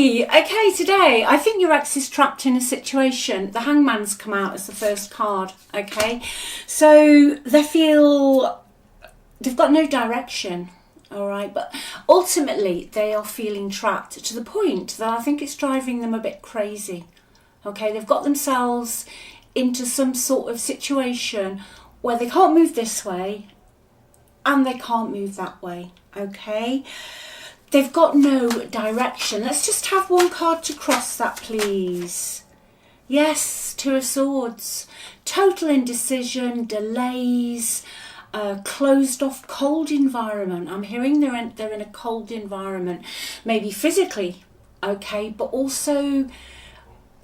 Okay, today I think your ex is trapped in a situation. The Hangman's come out as the first card. Okay, so they feel they've got no direction. All right, but ultimately they are feeling trapped to the point that I think it's driving them a bit crazy. Okay, they've got themselves into some sort of situation where they can't move this way and they can't move that way. Okay, they've got no direction. Let's just have one card to cross that, please. Yes, Two of Swords. Total indecision, delays, closed off, cold environment. I'm hearing they're in a cold environment, maybe physically, okay, but also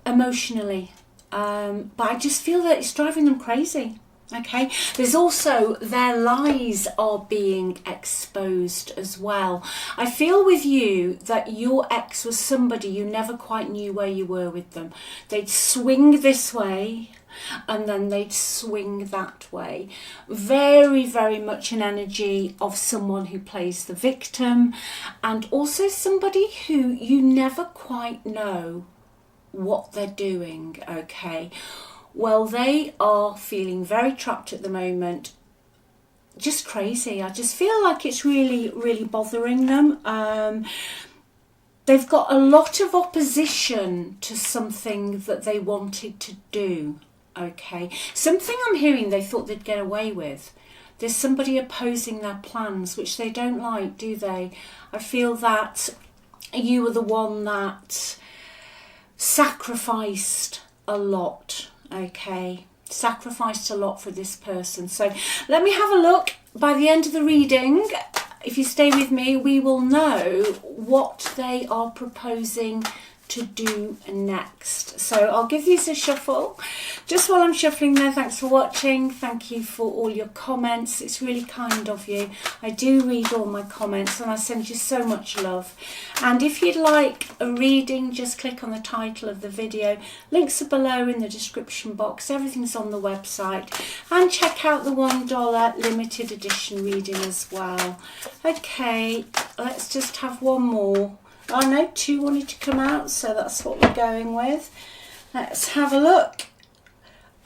emotionally. But I just feel that it's driving them crazy. Okay, there's also their lies are being exposed as well. I feel with you that your ex was somebody you never quite knew where you were with them. They'd swing this way and then they'd swing that way. Very, very much an energy of someone who plays the victim, and also somebody who you never quite know what they're doing. Okay, well, they are feeling very trapped at the moment, just crazy. I just feel like it's really, really bothering them. They've got a lot of opposition to something that they wanted to do. Okay, something I'm hearing they thought they'd get away with. There's somebody opposing their plans, which they don't like, do they? I feel that you were the one that sacrificed a lot. Okay, sacrificed a lot for this person. So let me have a look. By the end of the reading, if you stay with me, we will know what they are proposing to do next. So I'll give these a shuffle. Just while I'm shuffling there, thanks for watching. Thank you for all your comments. It's really kind of you. I do read all my comments and I send you so much love. And if you'd like a reading, just click on the title of the video. Links are below in the description box. Everything's on the website. And check out the $1 limited edition reading as well. Okay, let's just have one more. I know 2 wanted to come out, so that's what we're going with. Let's have a look.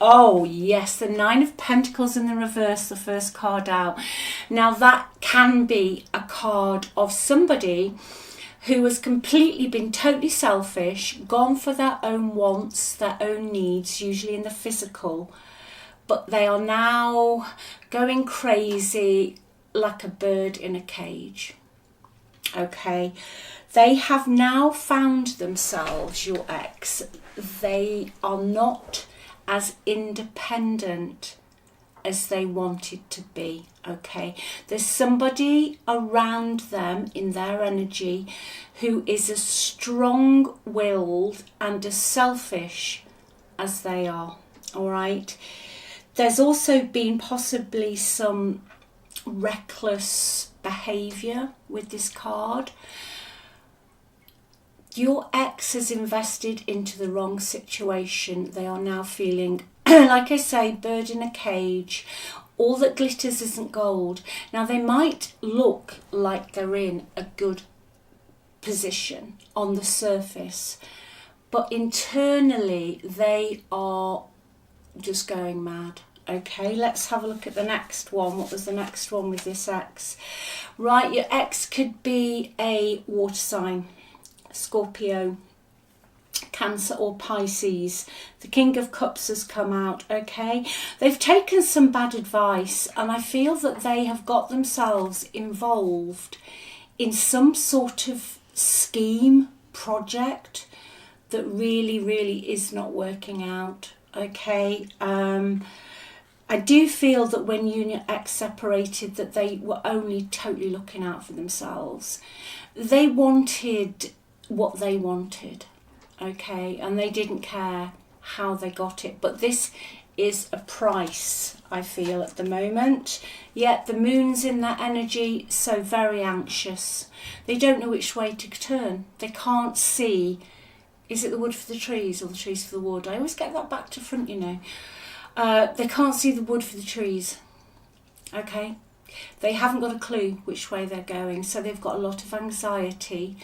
Oh yes, the 9 of Pentacles in the reverse, the first card out. Now that can be a card of somebody who has completely been totally selfish, gone for their own wants, their own needs, usually in the physical, but they are now going crazy like a bird in a cage. Okay, they have now found themselves, your ex, they are not as independent as they wanted to be. Okay, there's somebody around them in their energy who is as strong-willed and as selfish as they are. All right, there's also been possibly some reckless behavior with this card. Your ex has invested into the wrong situation. They are now feeling, like I say, bird in a cage. All that glitters isn't gold. Now they might look like they're in a good position on the surface, but internally they are just going mad. Okay, let's have a look at the next one. What was the next one with this ex? Right, your ex could be a water sign, Scorpio, Cancer or Pisces. The King of Cups has come out. Okay, they've taken some bad advice and I feel that they have got themselves involved in some sort of scheme, project that really, really is not working out. Okay, I do feel that when you and your ex separated that they were only totally looking out for themselves. They wanted what they wanted, okay, and they didn't care how they got it, but this is a price, I feel, at the moment. Yet the moon's in their energy, so very anxious. They don't know which way to turn. They can't see, is it the wood for the trees or the trees for the wood? I always get that back to front, you know. They can't see the wood for the trees, okay? They haven't got a clue which way they're going, so they've got a lot of anxiety.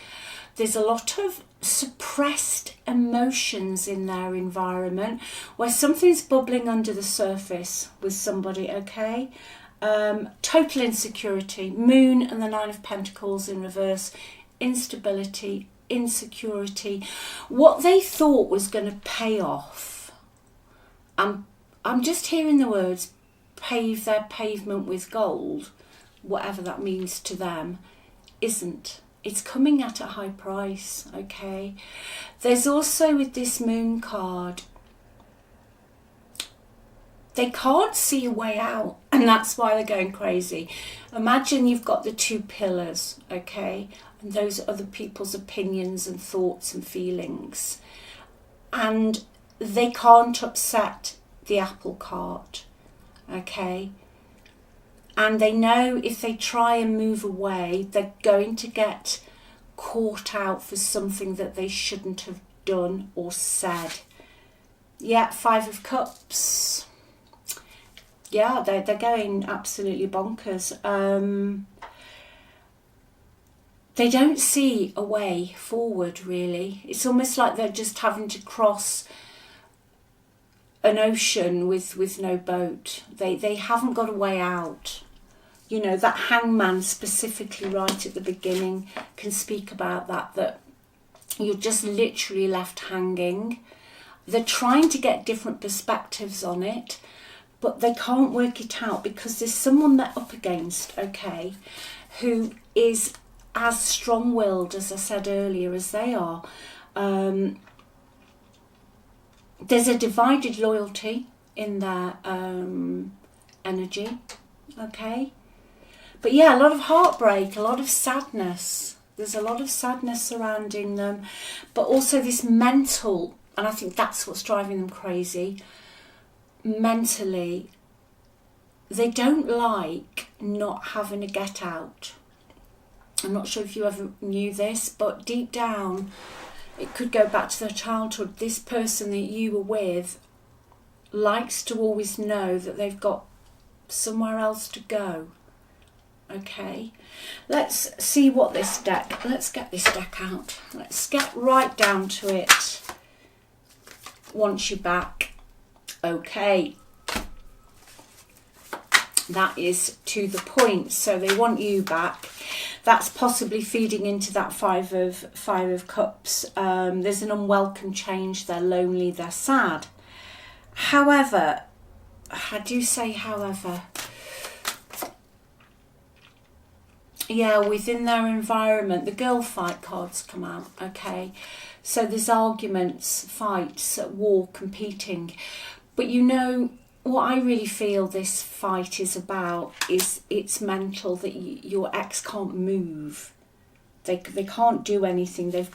There's a lot of suppressed emotions in their environment where something's bubbling under the surface with somebody, okay? Total insecurity, Moon and the Nine of Pentacles in reverse, instability, insecurity. What they thought was going to pay off, I'm just hearing the words pave their pavement with gold, whatever that means to them, isn't. It's coming at a high price, okay? There's also, with this Moon card, they can't see a way out, and that's why they're going crazy. Imagine you've got the two pillars, okay? And those are other people's opinions and thoughts and feelings. And they can't upset the apple cart, okay? And they know if they try and move away, they're going to get caught out for something that they shouldn't have done or said. Yeah, Five of Cups. Yeah, they're going absolutely bonkers. They don't see a way forward, really. It's almost like they're just having to cross an ocean with no boat. They haven't got a way out. You know, that Hangman specifically right at the beginning can speak about that you're just literally left hanging. They're trying to get different perspectives on it, but they can't work it out because there's someone they're up against, okay, who is as strong-willed, as I said earlier, as they are. There's a divided loyalty in their energy, okay? But yeah, a lot of heartbreak, a lot of sadness. There's a lot of sadness surrounding them, but also this mental, and I think that's what's driving them crazy. Mentally, they don't like not having a get out. I'm not sure if you ever knew this, but deep down, it could go back to their childhood. This person that you were with likes to always know that they've got somewhere else to go. Okay, let's see what this deck, let's get this deck out. Let's get right down to it. Want you back. Okay. That is to the point. So they want you back. That's possibly feeding into that Five of Cups. There's an unwelcome change. They're lonely. They're sad. However, I do say however. Yeah, within their environment, the girl fight cards come out, okay? So there's arguments, fights, war, competing. But you know, what I really feel this fight is about is it's mental, that your ex can't move. They can't do anything. They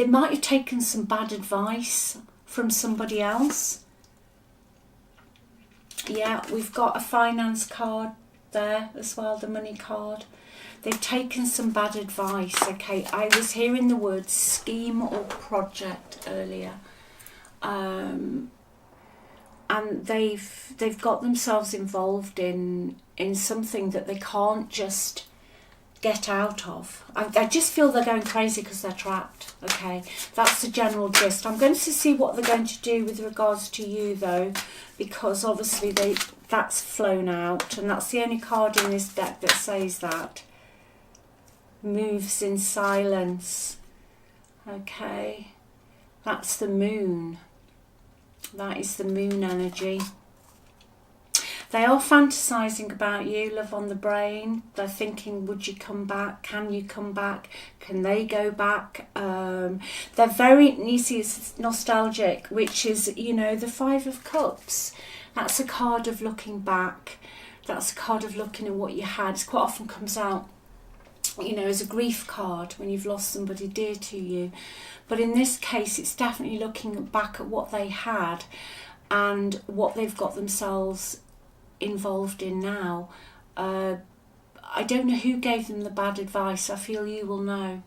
might have taken some bad advice from somebody else. Yeah, we've got a finance card there as well, the money card. They've taken some bad advice, okay? I was hearing the word scheme or project earlier. And they've got themselves involved in something that they can't just get out of. I just feel they're going crazy because they're trapped, okay? That's the general gist. I'm going to see what they're going to do with regards to you, though, because obviously that's flown out, and that's the only card in this deck that says that. Moves in silence. Okay. That's the Moon. That is the Moon energy. They are fantasizing about you, love on the brain. They're thinking, would you come back? Can you come back? Can they go back? They're very, you see, it's nostalgic, which is, you know, the Five of Cups. That's a card of looking back. That's a card of looking at what you had. It quite often comes out, you know, as a grief card when you've lost somebody dear to you. But in this case, it's definitely looking back at what they had and what they've got themselves involved in now. I don't know who gave them the bad advice. I feel you will know.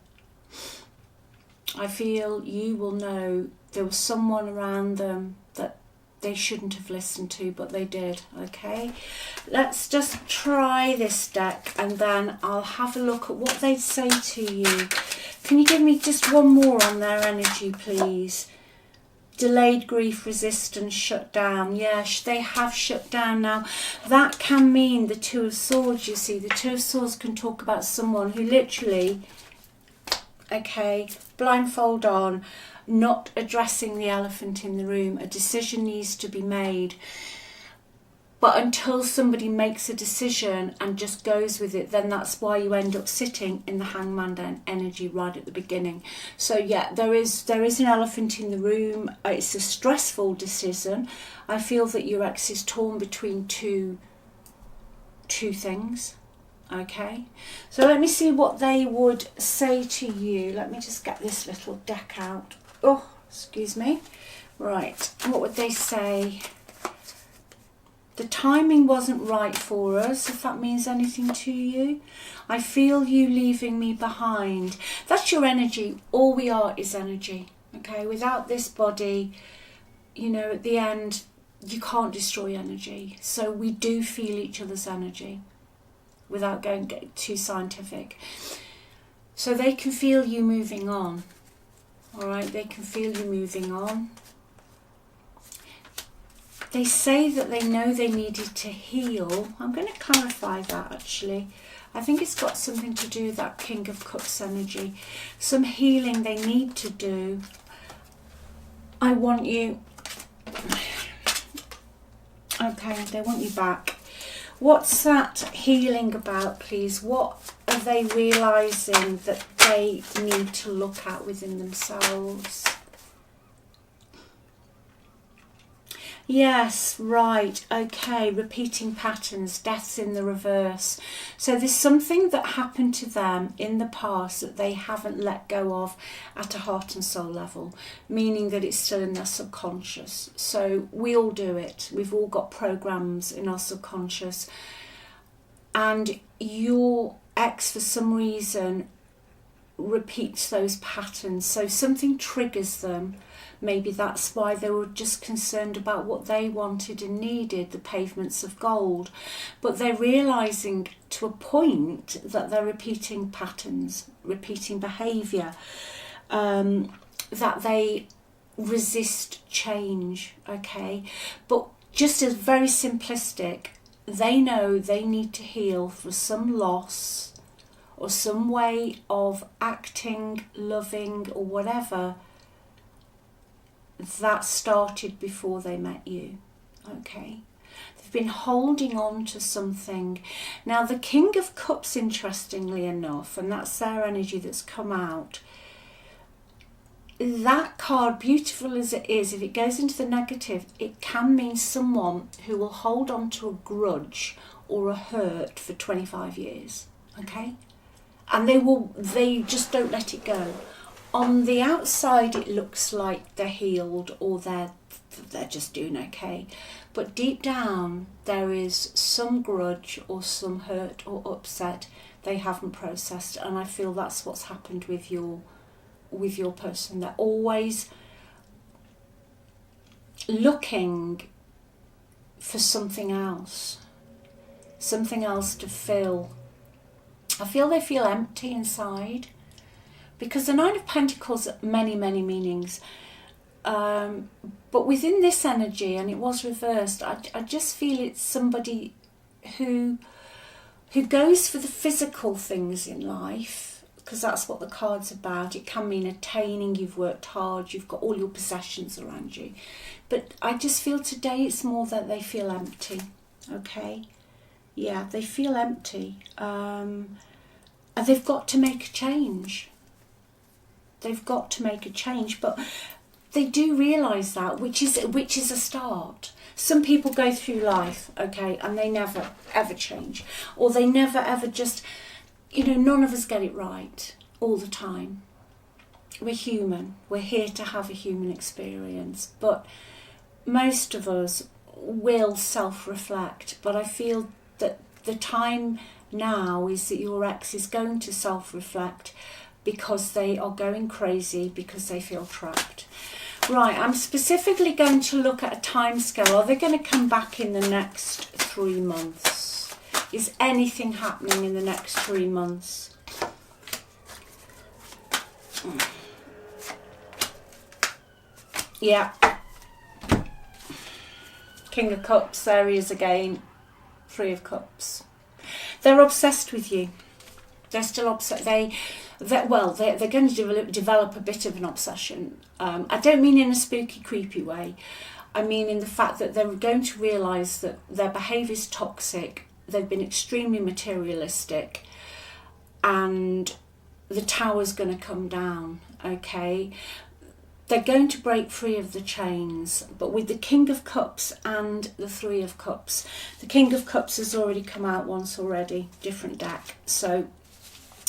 I feel you will know there was someone around them that they shouldn't have listened to, but they did. Okay, let's just try this deck and then I'll have a look at what they say to you. Can you give me just one more on their energy, please? Delayed grief, resistance, shut down. Yes, they have shut down now. That can mean the Two of Swords, you see. The Two of Swords can talk about someone who literally, okay, blindfold on, not addressing the elephant in the room. A decision needs to be made. But until somebody makes a decision and just goes with it, then that's why you end up sitting in the Hangman energy right at the beginning. So yeah, there is an elephant in the room. It's a stressful decision. I feel that your ex is torn between two things. Okay, so let me see what they would say to you. Let me just get this little deck out. Oh, excuse me. Right, what would they say? The timing wasn't right for us, if that means anything to you. I feel you leaving me behind. That's your energy. All we are is energy. Okay, without this body, you know, at the end, you can't destroy energy. So we do feel each other's energy without going too scientific. So they can feel you moving on. All right, they can feel you moving on. They say that they know they needed to heal. I'm going to clarify that actually. I think it's got something to do with that King of Cups energy. Some healing they need to do. I want you. Okay, they want you back. What's that healing about, please? What are they realising that they need to look at within themselves? Yes, right, okay, repeating patterns, deaths in the reverse. So there's something that happened to them in the past that they haven't let go of at a heart and soul level, meaning that it's still in their subconscious. So we all do it. We've all got programs in our subconscious. And your ex, for some reason, repeats those patterns. So something triggers them. Maybe that's why they were just concerned about what they wanted and needed, the pavements of gold. But they're realising to a point that they're repeating patterns, repeating behaviour, that they resist change, okay? But just as very simplistic, they know they need to heal for some loss or some way of acting, loving or whatever that started before they met you, okay? They've been holding on to something. Now the King of Cups, interestingly enough, and that's their energy that's come out, that card, beautiful as it is, if it goes into the negative, it can mean someone who will hold on to a grudge or a hurt for 25 years, okay? And they just don't let it go. On the outside, it looks like they're healed or they're just doing okay. But deep down, there is some grudge or some hurt or upset they haven't processed. And I feel that's what's happened with your person. They're always looking for something else to fill. I feel they feel empty inside. Because the Nine of Pentacles has many, many meanings. But within this energy, and it was reversed, I just feel it's somebody who goes for the physical things in life, because that's what the card's about. It can mean attaining, you've worked hard, you've got all your possessions around you. But I just feel today it's more that they feel empty, okay? Yeah, they feel empty. And they've got to make a change. They've got to make a change, but they do realise that, which is a start. Some people go through life, okay, and they never ever change, or they never ever just, none of us get it right all the time. We're human. We're here to have a human experience, but most of us will self-reflect. But I feel that the time now is that your ex is going to self-reflect, because they are going crazy, because they feel trapped. Right, I'm specifically going to look at a time scale. Are they going to come back in the next 3 months? Is anything happening in the next 3 months? Yeah. King of Cups, there he is again. Three of Cups. They're obsessed with you. They're still obsessed. They're going to develop a bit of an obsession. I don't mean in a spooky, creepy way. I mean in the fact that they're going to realise that their behaviour is toxic. They've been extremely materialistic, and the tower's going to come down. Okay. They're going to break free of the chains, but with the King of Cups and the Three of Cups. The King of Cups has already come out once already, different deck. So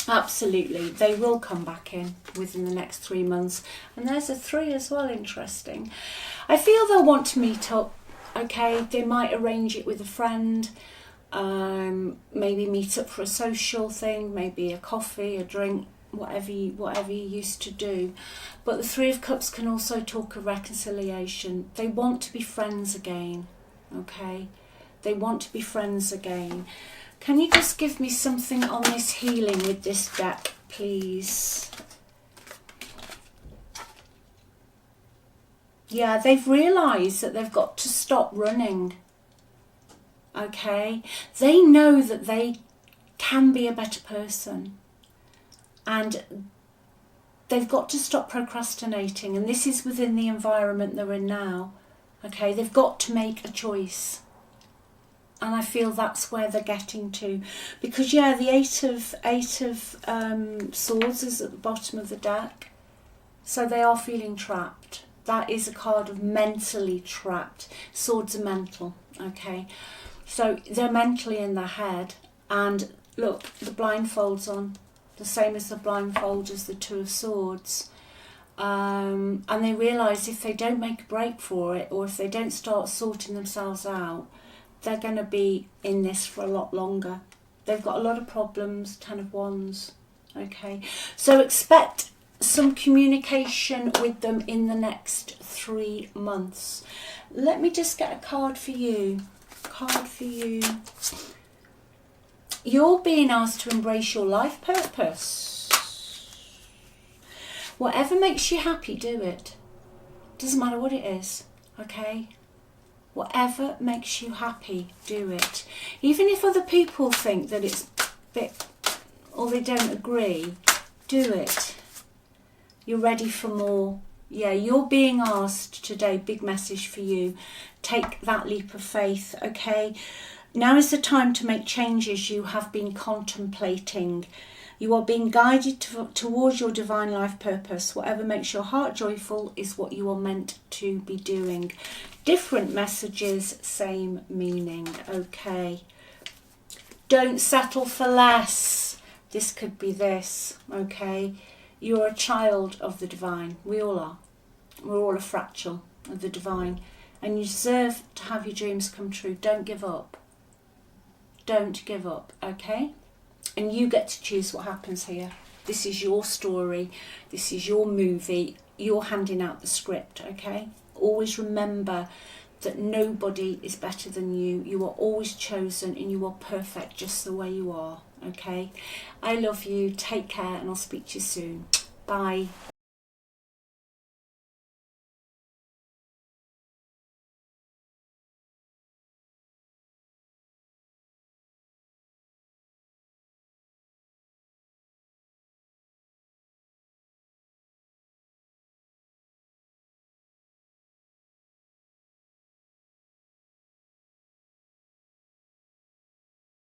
absolutely, they will come back in within the next 3 months. And there's a 3 as well, interesting. I feel they'll want to meet up, okay? They might arrange it with a friend, maybe meet up for a social thing, maybe a coffee, a drink, whatever you used to do. But the Three of Cups can also talk of reconciliation. They want to be friends again, okay? They want to be friends again. Can you just give me something on this healing with this deck, please? Yeah, they've realised that they've got to stop running, okay? They know that they can be a better person. And they've got to stop procrastinating. And this is within the environment they're in now. Okay, they've got to make a choice. And I feel that's where they're getting to. Because, yeah, the Eight of Swords is at the bottom of the deck. So they are feeling trapped. That is a card of mentally trapped. Swords are mental, okay? So they're mentally in their head. And look, the blindfold's on. The same as the blindfold as the Two of Swords. And they realise if they don't make a break for it, or if they don't start sorting themselves out, they're going to be in this for a lot longer. They've got a lot of problems. 10 of Wands. Okay. So expect some communication with them in the next 3 months. Let me just get a card for you. You're being asked to embrace your life purpose. Whatever makes you happy, do it. Doesn't matter what it is, okay? Whatever makes you happy, do it. Even if other people think that it's a bit, or they don't agree, do it. You're ready for more. Yeah, you're being asked today, big message for you. Take that leap of faith, okay? Now is the time to make changes you have been contemplating. You are being guided towards your divine life purpose. Whatever makes your heart joyful is what you are meant to be doing. Different messages, same meaning. Okay. Don't settle for less. This could be this. Okay. You're a child of the divine. We all are. We're all a fractal of the divine. And you deserve to have your dreams come true. Don't give up. Don't give up, okay? And you get to choose what happens here. This is your story. This is your movie. You're handing out the script, okay? Always remember that nobody is better than you. You are always chosen and you are perfect just the way you are, okay? I love you. Take care and I'll speak to you soon. Bye.